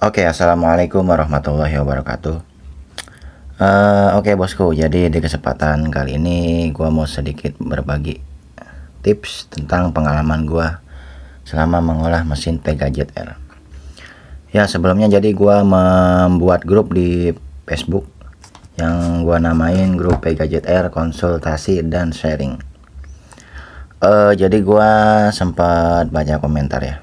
Oke, assalamualaikum warahmatullahi wabarakatuh. Oke bosku, jadi di kesempatan kali ini gua mau sedikit berbagi tips tentang pengalaman gua selama mengolah mesin Pega ZR. Ya, sebelumnya jadi gua membuat grup di Facebook yang gua namain grup Pega ZR konsultasi dan sharing. Jadi gua sempat baca komentar ya.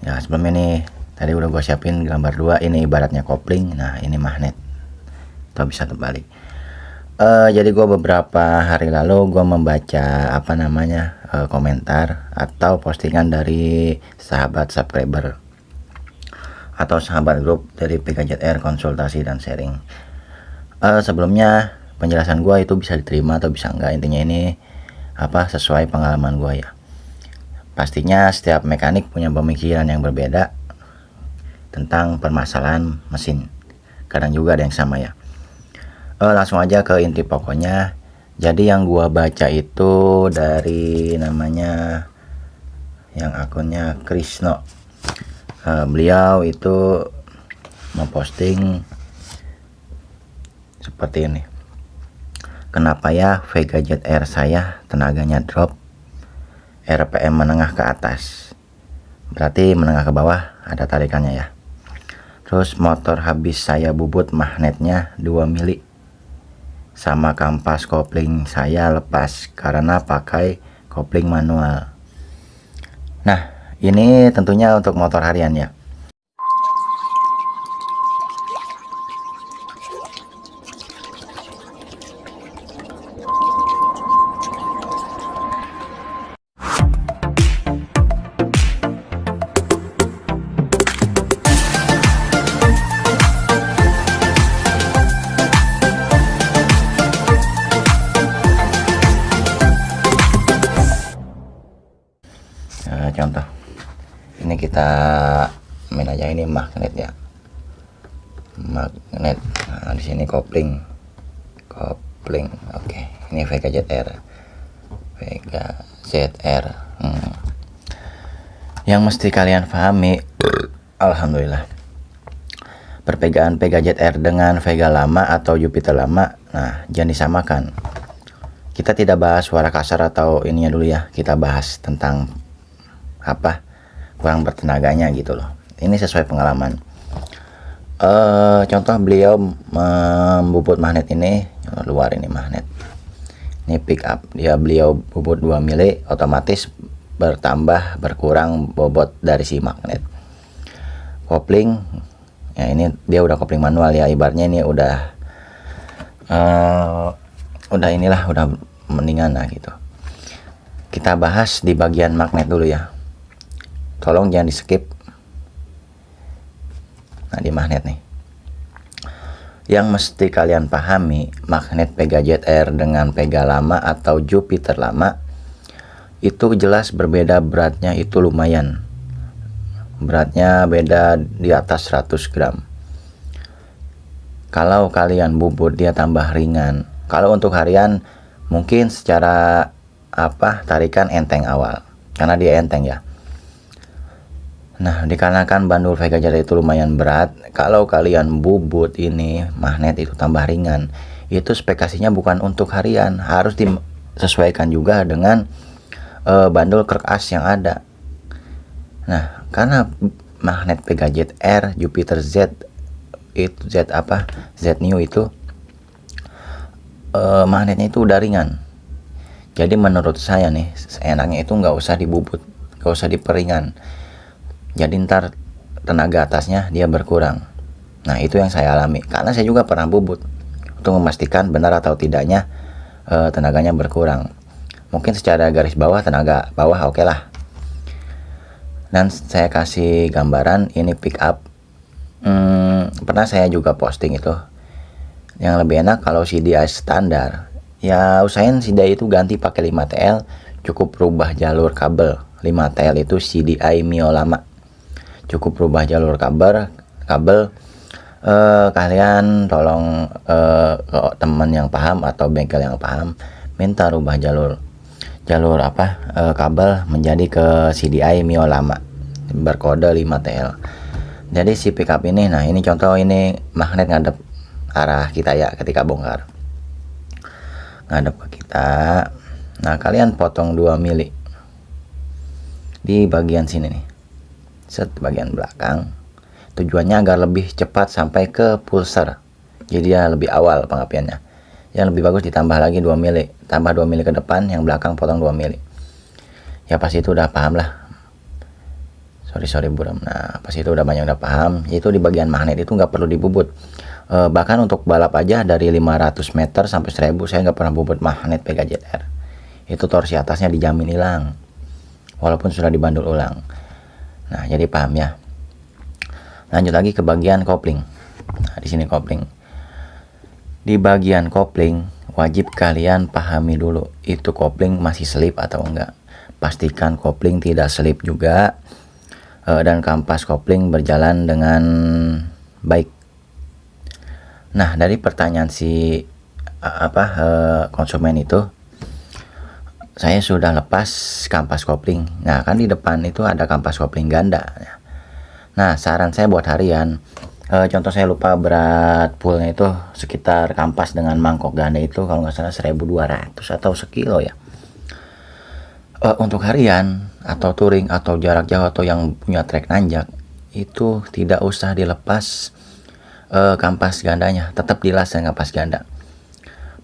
Ya, sebelum ini tadi udah gue siapin gambar dua, ini ibaratnya kopling, nah ini magnet atau bisa terbalik. Jadi gue beberapa hari lalu gue membaca komentar atau postingan dari sahabat subscriber atau sahabat grup dari PKZR konsultasi dan sharing. Sebelumnya penjelasan gue itu bisa diterima atau bisa enggak, intinya ini sesuai pengalaman gue ya. Pastinya setiap mekanik punya pemikiran yang berbeda tentang permasalahan mesin. Kadang juga ada yang sama ya. Langsung aja ke inti pokoknya. Jadi yang gua baca itu dari namanya yang akunnya Krisno. Beliau itu memposting seperti ini. Kenapa ya Vega ZR saya tenaganya drop, RPM menengah ke atas, berarti menengah ke bawah ada tarikannya ya. Terus motor habis saya bubut magnetnya 2 mili, sama kampas kopling saya lepas karena pakai kopling manual. Nah, ini tentunya untuk motor harian ya. Contoh ini kita main aja, ini magnet ya, magnet. Nah, di sini kopling. Oke, ini Vega ZR. Yang mesti kalian pahami, alhamdulillah, perbedaan Vega ZR dengan Vega lama atau Jupiter lama, nah jangan disamakan. Kita tidak bahas suara kasar atau ininya dulu ya, kita bahas tentang kurang bertenaganya gitu loh. Ini sesuai pengalaman. Contoh beliau membubut magnet ini luar, ini magnet, ini pick up, beliau bubut 2 mili, otomatis berkurang bobot dari si magnet. Kopling ya, ini dia udah kopling manual ya, ibaratnya ini udah mendingan lah gitu. Kita bahas di bagian magnet dulu ya, tolong jangan di skip. Nah, di magnet nih, yang mesti kalian pahami, magnet Pega ZR dengan Pega lama atau Jupiter lama itu jelas berbeda beratnya, itu lumayan beratnya, beda di atas 100 gram. Kalau kalian bubut dia tambah ringan. Kalau untuk harian mungkin secara tarikan enteng awal karena dia enteng ya. Nah, dikarenakan bandul Vega ZR itu lumayan berat, kalau kalian bubut ini magnet itu tambah ringan, itu spekasinya bukan untuk harian, harus disesuaikan juga dengan bandul kerk as yang ada. Nah, karena magnet Pega ZR Jupiter Z itu Z new itu magnetnya itu udah ringan. Jadi menurut saya nih, enaknya itu nggak usah dibubut, nggak usah diperingan. Jadi ntar tenaga atasnya dia berkurang. Nah, itu yang saya alami karena saya juga pernah bubut untuk memastikan benar atau tidaknya tenaganya berkurang. Mungkin secara garis bawah tenaga bawah oke lah. Dan saya kasih gambaran, ini pick up. Pernah saya juga posting itu. Yang lebih enak kalau CDI standar ya, usahain CDI itu ganti pakai 5TL, cukup rubah jalur kabel. 5TL itu CDI Mio lama, cukup rubah jalur kabel. Kalian tolong teman yang paham atau bengkel yang paham, minta rubah jalur kabel menjadi ke CDI Mio lama berkode 5TL. Jadi si pickup ini, nah ini contoh, ini magnet ngadep arah kita ya ketika bongkar, ngadep ke kita. Nah kalian potong 2 mili di bagian sini nih, set bagian belakang. Tujuannya agar lebih cepat sampai ke pulser, jadi dia lebih awal pengapiannya. Yang lebih bagus ditambah lagi 2 mili, tambah 2 mili ke depan, yang belakang potong 2 mili. Ya pasti itu udah paham lah. Sorry buram. Nah pas itu udah banyak udah paham. Itu di bagian magnet itu nggak perlu dibubut. Bahkan untuk balap aja dari 500 meter sampai 1000 saya nggak pernah bubut magnet Pega ZR. Itu torsi atasnya dijamin hilang, walaupun sudah dibandul ulang. Nah jadi paham ya. Lanjut lagi ke bagian kopling. Nah di sini kopling. Di bagian kopling wajib kalian pahami dulu itu kopling masih selip atau enggak. Pastikan kopling tidak selip juga. Dan kampas kopling berjalan dengan baik. Nah dari pertanyaan si konsumen itu, saya sudah lepas kampas kopling. Nah kan di depan itu ada kampas kopling ganda. Nah saran saya buat harian, contoh saya lupa berat poolnya itu sekitar kampas dengan mangkok ganda itu kalau nggak salah 1200 atau sekilo ya. Untuk harian atau touring atau jarak jauh atau yang punya trek nanjak itu tidak usah dilepas kampas gandanya, tetap dilas dengan kampas ganda.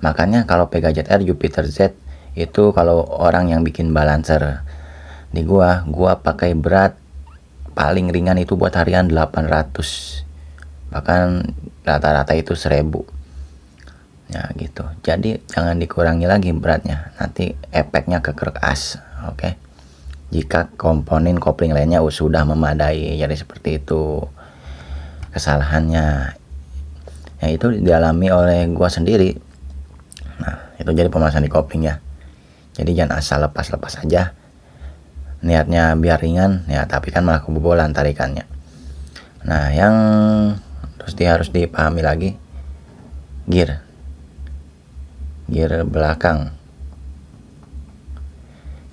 Makanya kalau Pega ZR Jupiter Z itu kalau orang yang bikin balancer di gua pakai berat paling ringan itu buat harian 800, bahkan rata-rata itu 1000 ya gitu. Jadi jangan dikurangi lagi beratnya, nanti efeknya kekerek as. Oke. Jika komponen kopling lainnya sudah memadai, jadi seperti itu kesalahannya. Ya itu dialami oleh gua sendiri. Nah itu jadi pemanasan di kopling ya. Jadi jangan asal lepas-lepas aja, niatnya biar ringan ya, tapi kan malah kebobolan tarikannya. Nah yang harus dipahami lagi, gear belakang.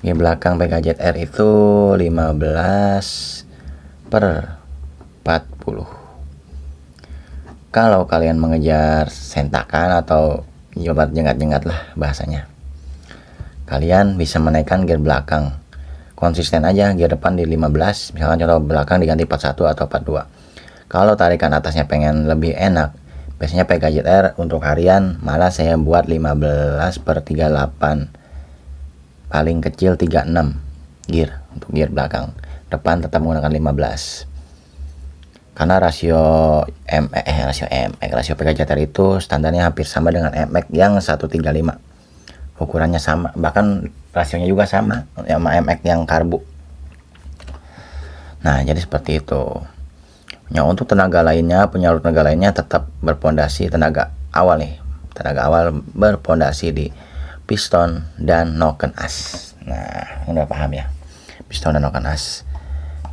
Gear belakang Pega ZR itu 15/40. Kalau kalian mengejar sentakan atau nyoba jengat-jengat lah bahasanya, kalian bisa menaikkan gear belakang. Konsisten aja gear depan di 15, misalkan contoh belakang diganti 41 atau 42. Kalau tarikan atasnya pengen lebih enak, biasanya Pega ZR untuk harian malah saya buat 15/38, paling kecil 36 gear untuk gear belakang. Depan tetap menggunakan 15 karena rasio Pega ZR itu standarnya hampir sama dengan MX yang 135. Ukurannya sama, bahkan rasionya juga sama sama MX yang karbu. Nah jadi seperti itu ya. Untuk tenaga lainnya, penyalur tenaga lainnya tetap berpondasi tenaga awal berpondasi di piston dan noken as. Nah udah paham ya, piston dan noken as.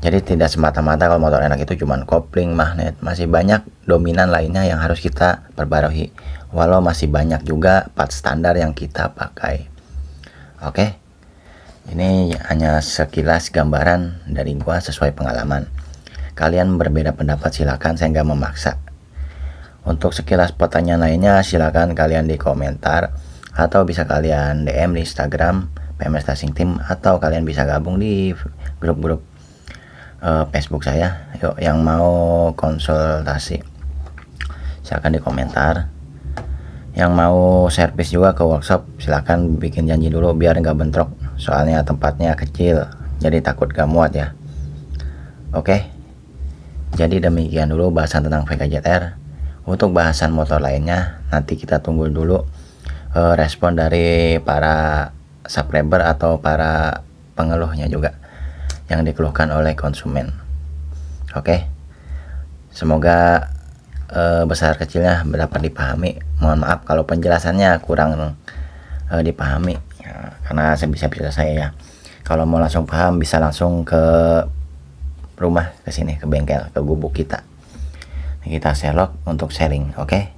Jadi tidak semata-mata kalau motor enak itu cuman kopling, magnet, masih banyak dominan lainnya yang harus kita perbarui. Walau masih banyak juga part standar yang kita pakai. Oke, ini hanya sekilas gambaran dari gua sesuai pengalaman. Kalian berbeda pendapat silakan, saya nggak memaksa. Untuk sekilas pertanyaan lainnya silakan kalian di komentar, atau bisa kalian DM di Instagram PMS Racing Team, atau kalian bisa gabung di grup-grup Facebook saya. Yuk yang mau konsultasi silakan di komentar. Yang mau servis juga ke workshop silakan bikin janji dulu biar nggak bentrok, soalnya tempatnya kecil jadi takut gak muat ya. Oke, jadi demikian dulu bahasan tentang Pega ZR. Untuk bahasan motor lainnya nanti kita tunggu dulu respon dari para subscriber atau para pengeluhnya juga yang dikeluhkan oleh konsumen. Oke, semoga besar kecilnya dapat dipahami. Mohon maaf kalau penjelasannya kurang dipahami ya, karena bisa saya ya. Kalau mau langsung paham bisa langsung ke rumah, ke sini, ke bengkel, ke gubuk kita selok untuk sharing. Oke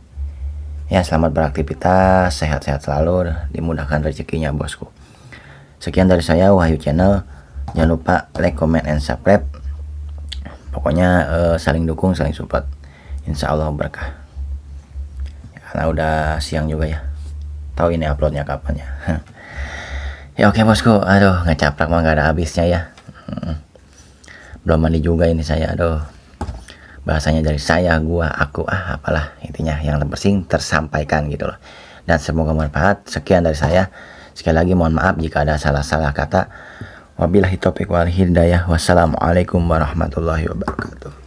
ya, selamat beraktivitas, sehat-sehat selalu, dimudahkan rezekinya bosku. Sekian dari saya, Wahyu Channel. Jangan lupa like, comment, and subscribe. Pokoknya saling dukung, saling support, insya Allah berkah. Karena udah siang juga ya, tahu ini uploadnya kapan ya. Ya oke bosku, aduh ngecaprak mah gak ada habisnya ya. Belum mandi juga ini saya, aduh. Bahasanya dari saya, gua, aku, apalah intinya yang penting tersampaikan gitu loh. Dan semoga bermanfaat. Sekian dari saya. Sekali lagi mohon maaf jika ada salah-salah kata. Wabillahi taufiq wal hidayah. Wassalamualaikum warahmatullahi wabarakatuh.